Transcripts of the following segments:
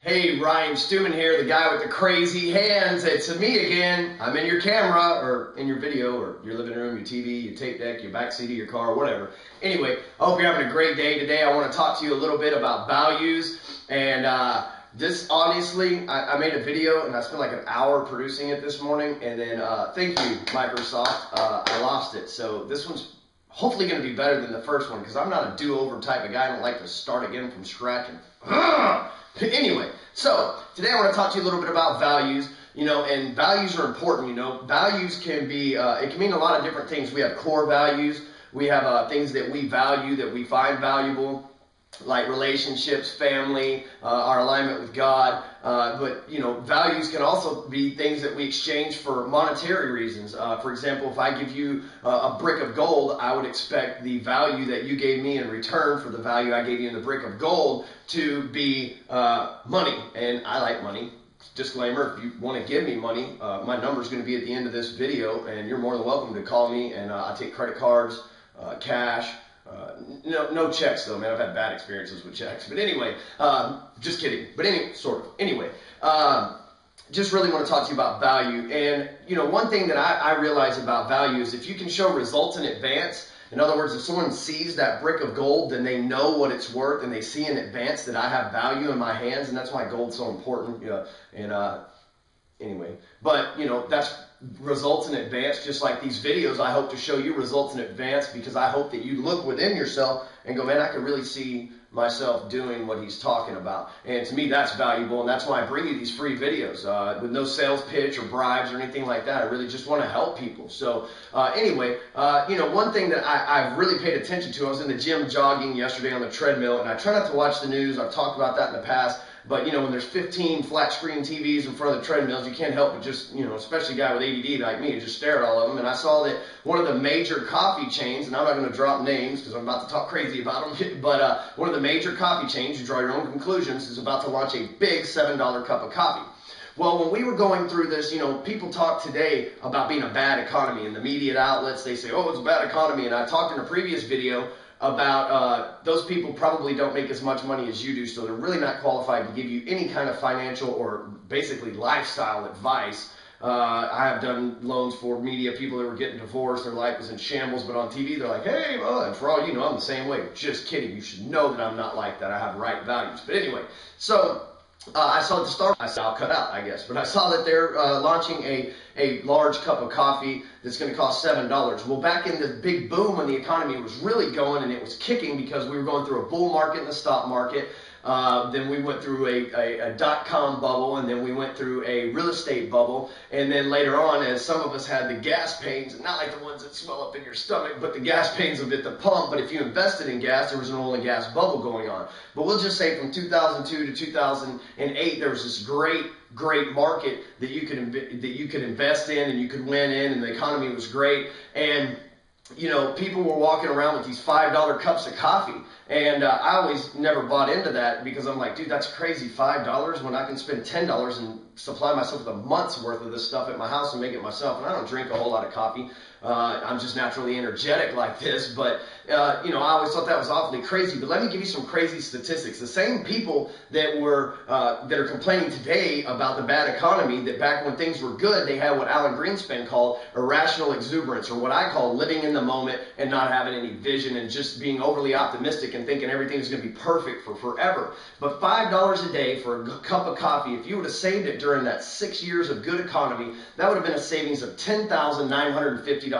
Hey, Ryan Stewman here, the guy with the crazy hands. It's me again. I'm in your camera, or in your video, or your living room, your TV, your tape deck, your back seat of your car, whatever. Anyway, I hope you're having a great day today. I want to talk to you a little bit about values. And this, honestly, I made a video, and I spent like an hour producing it this morning. And then, thank you, Microsoft. I lost it. So this one's hopefully going to be better than the first one, because I'm not a do-over type of guy. I don't like to start again from scratch and anyway, so today I want to talk to you a little bit about values, and values are important, Values can be, it can mean a lot of different things. We have core values. We have things that we value, that we find valuable, like relationships, family, our alignment with God. But values can also be things that we exchange for monetary reasons. For example, if I give you a brick of gold, I would expect the value that you gave me in return for the value I gave you in the brick of gold to be money. And I like money. Disclaimer, if you want to give me money, my number is going to be at the end of this video, and you're more than welcome to call me, and I take credit cards, cash. No checks though, man. I've had bad experiences with checks. But anyway, just kidding. But anyway, sort of. Anyway, just really want to talk to you about value. And, one thing that I realize about value is if you can show results in advance, in other words, if someone sees that brick of gold, then they know what it's worth, and they see in advance that I have value in my hands, and that's why gold's so important. Anyway, but that's results in advance. Just like these videos, I hope to show you results in advance, because I hope that you look within yourself and go, man, I can really see myself doing what he's talking about. And to me, that's valuable, and that's why I bring you these free videos with no sales pitch or bribes or anything like that. I really just want to help people. So anyway, one thing that I've really paid attention to, I was in the gym jogging yesterday on the treadmill, and I try not to watch the news. I've talked about that in the past. But, when there's 15 flat screen TVs in front of the treadmills, you can't help but just, especially a guy with ADD like me, just stare at all of them. And I saw that one of the major coffee chains, and I'm not going to drop names because I'm about to talk crazy about them, but one of the major coffee chains, you draw your own conclusions, is about to launch a big $7 cup of coffee. Well, when we were going through this, people talk today about being a bad economy. In the media outlets, they say, oh, it's a bad economy. And I talked in a previous video about those people probably don't make as much money as you do, so they're really not qualified to give you any kind of financial or basically lifestyle advice. I have done loans for media people that were getting divorced, their life was in shambles, but on TV they're like, hey, and for all you know, I'm the same way. Just kidding. You should know that I'm not like that. I have right values. But anyway, so I saw at the start, I said I'll cut out, I guess, but I saw that they're launching a large cup of coffee that's going to cost $7. Well, back in the big boom when the economy was really going and it was kicking because we were going through a bull market in the stock market, then we went through a dot-com bubble, and then we went through a real estate bubble, and then later on, as some of us had the gas pains, not like the ones that swell up in your stomach, but the gas pains of at the pump. But if you invested in gas, there was an oil and gas bubble going on. But we'll just say from 2002 to 2008, there was this great market that you could invest in and you could win in, and the economy was great. And people were walking around with these $5 cups of coffee. And I always never bought into that, because I'm like, dude, that's crazy, $5 when I can spend $10 and supply myself with a month's worth of this stuff at my house and make it myself. And I don't drink a whole lot of coffee. I'm just naturally energetic like this. But, I always thought that was awfully crazy. But let me give you some crazy statistics. The same people that are complaining today about the bad economy, that back when things were good, they had what Alan Greenspan called irrational exuberance, or what I call living in the moment and not having any vision and just being overly optimistic and thinking everything is going to be perfect for forever. But $5 a day for a cup of coffee, if you would have saved it during that 6 years of good economy, that would have been a savings of $10,950.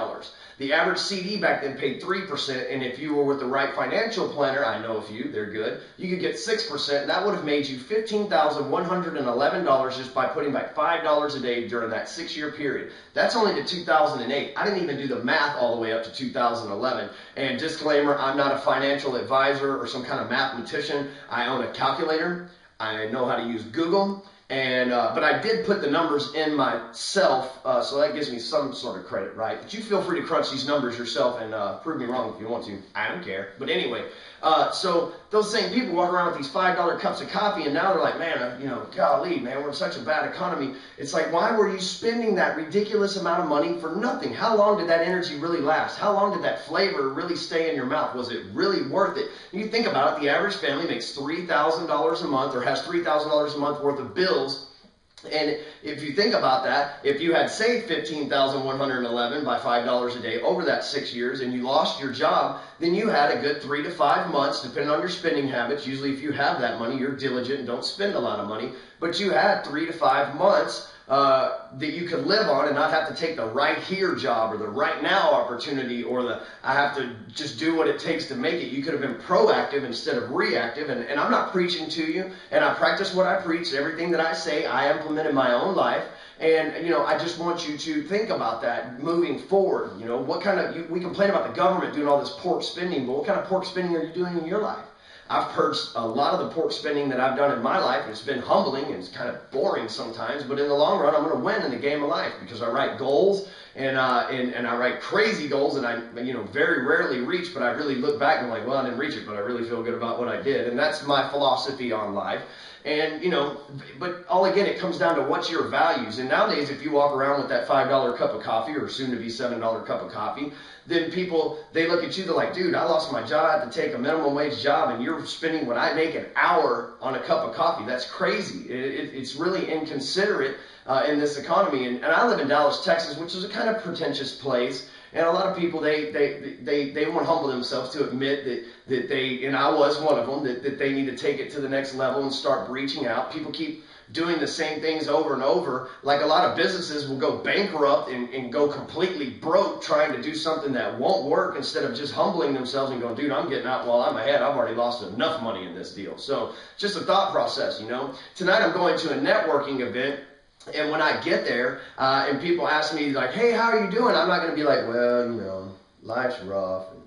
The average CD back then paid 3%, and if you were with the right financial planner, I know a few, they're good, you could get 6%, and that would have made you $15,111 just by putting back $5 a day during that 6-year period. That's only to 2008. I didn't even do the math all the way up to 2011. And disclaimer, I'm not a financial advisor or some kind of mathematician. I own a calculator. I know how to use Google. And but I did put the numbers in myself, so that gives me some sort of credit, right? But you feel free to crunch these numbers yourself and prove me wrong if you want to. I don't care. But anyway, so those same people walk around with these $5 cups of coffee, and now they're like, man, golly, man, we're in such a bad economy. It's like, why were you spending that ridiculous amount of money for nothing? How long did that energy really last? How long did that flavor really stay in your mouth? Was it really worth it? You think about it, the average family makes $3,000 a month or has $3,000 a month worth of bills. And if you think about that, if you had saved $15,111 by $5 a day over that 6 years and you lost your job, then you had a good 3 to 5 months, depending on your spending habits. Usually if you have that money, you're diligent and don't spend a lot of money. But you had 3 to 5 months that you could live on and not have to take the right here job or the right now opportunity or the I have to just do what it takes to make it. You could have been proactive instead of reactive. And I'm not preaching to you, and I practice what I preach. Everything that I say, I implement in my own life. And, I just want you to think about that moving forward. What kind of, we complain about the government doing all this pork spending, but what kind of pork spending are you doing in your life? I've purged a lot of the pork spending that I've done in my life. It's been humbling and it's kind of boring sometimes, but in the long run, I'm going to win in the game of life because I write goals and I write crazy goals and I, very rarely reach, but I really look back and I'm like, well, I didn't reach it, but I really feel good about what I did. And that's my philosophy on life. And, but all again, it comes down to what's your values. And nowadays, if you walk around with that $5 cup of coffee or soon to be $7 cup of coffee, then people, they look at you, they're like, dude, I lost my job, I had to take a minimum wage job, and you're spending what I make an hour on a cup of coffee. That's crazy. It's really inconsiderate in this economy. And I live in Dallas, Texas, which is a kind of pretentious place. And a lot of people, they won't humble themselves to admit that they, and I was one of them, that they need to take it to the next level and start reaching out. People keep doing the same things over and over. Like a lot of businesses will go bankrupt and go completely broke trying to do something that won't work instead of just humbling themselves and going, dude, I'm getting out while I'm ahead. I've already lost enough money in this deal. So just a thought process, Tonight I'm going to a networking event. And when I get there and people ask me like, hey, how are you doing? I'm not going to be like, well, life's rough and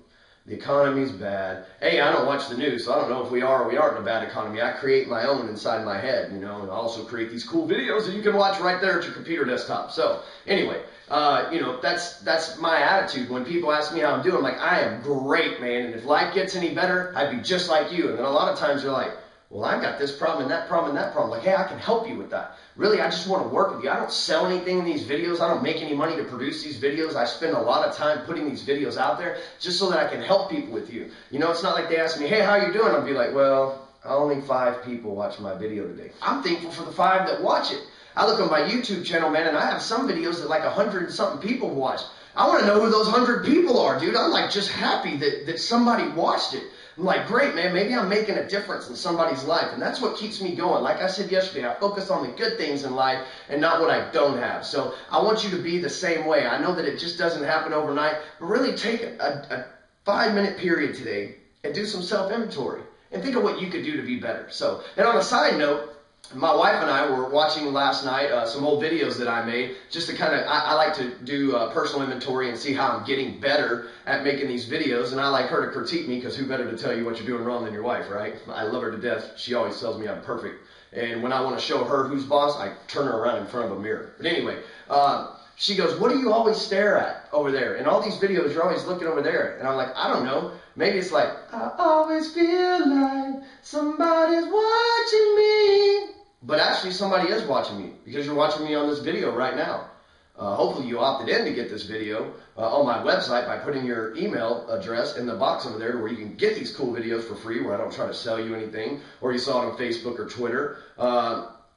the economy's bad. Hey, I don't watch the news, so I don't know if we are or we aren't in a bad economy. I create my own inside my head, and I also create these cool videos that you can watch right there at your computer desktop. So anyway, that's my attitude. When people ask me how I'm doing, I'm like, I am great, man. And if life gets any better, I'd be just like you. And then a lot of times you're like, well, I got this problem and that problem and that problem. Like, hey, I can help you with that. Really, I just want to work with you. I don't sell anything in these videos. I don't make any money to produce these videos. I spend a lot of time putting these videos out there just so that I can help people with you. It's not like they ask me, hey, how you doing? I'll be like, well, only 5 people watch my video today. I'm thankful for the 5 that watch it. I look on my YouTube channel, man, and I have some videos that like 100 and something people watch. I want to know who those 100 people are, dude. I'm like just happy that somebody watched it. I'm like, great, man, maybe I'm making a difference in somebody's life. And that's what keeps me going. Like I said yesterday, I focus on the good things in life and not what I don't have. So I want you to be the same way. I know that it just doesn't happen overnight, but really take a 5-minute period today and do some self-inventory and think of what you could do to be better. So, and on a side note, my wife and I were watching last night some old videos that I made just to kind of, I like to do personal inventory and see how I'm getting better at making these videos. And I like her to critique me because who better to tell you what you're doing wrong than your wife, right? I love her to death. She always tells me I'm perfect. And when I want to show her who's boss, I turn her around in front of a mirror. But anyway, she goes, what do you always stare at over there? In all these videos, you're always looking over there. And I'm like, I don't know. Maybe it's like, I always feel like somebody's watching me. But actually somebody is watching me because you're watching me on this video right now. Hopefully you opted in to get this video on my website by putting your email address in the box over there where you can get these cool videos for free where I don't try to sell you anything, or you saw it on Facebook or Twitter.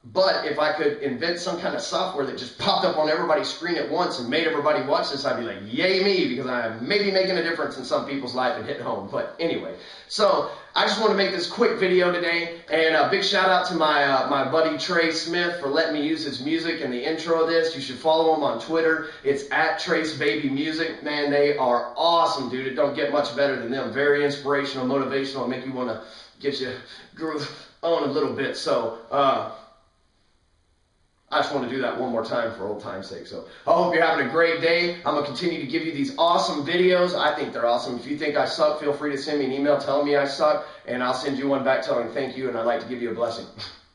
But if I could invent some kind of software that just popped up on everybody's screen at once and made everybody watch this, I'd be like, yay me, because I am maybe making a difference in some people's life and hitting home. But anyway, so I just want to make this quick video today, and a big shout out to my buddy Trey Smith for letting me use his music in the intro of this. You should follow him on Twitter. It's at Trace Baby Music. Man, they are awesome, dude. It don't get much better than them. Very inspirational, motivational, make you want to get you groove on a little bit. So, I just want to do that one more time for old time's sake. So I hope you're having a great day. I'm going to continue to give you these awesome videos. I think they're awesome. If you think I suck, feel free to send me an email telling me I suck, and I'll send you one back telling thank you, and I'd like to give you a blessing.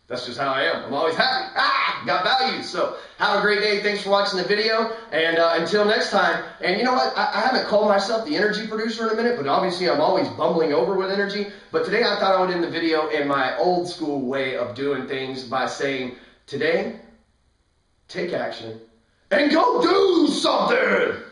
That's just how I am. I'm always happy. Got values. So have a great day. Thanks for watching the video. And until next time. And you know what? I haven't called myself the energy producer in a minute, but obviously I'm always bumbling over with energy. But today I thought I would end the video in my old school way of doing things by saying, today, take action and go do something.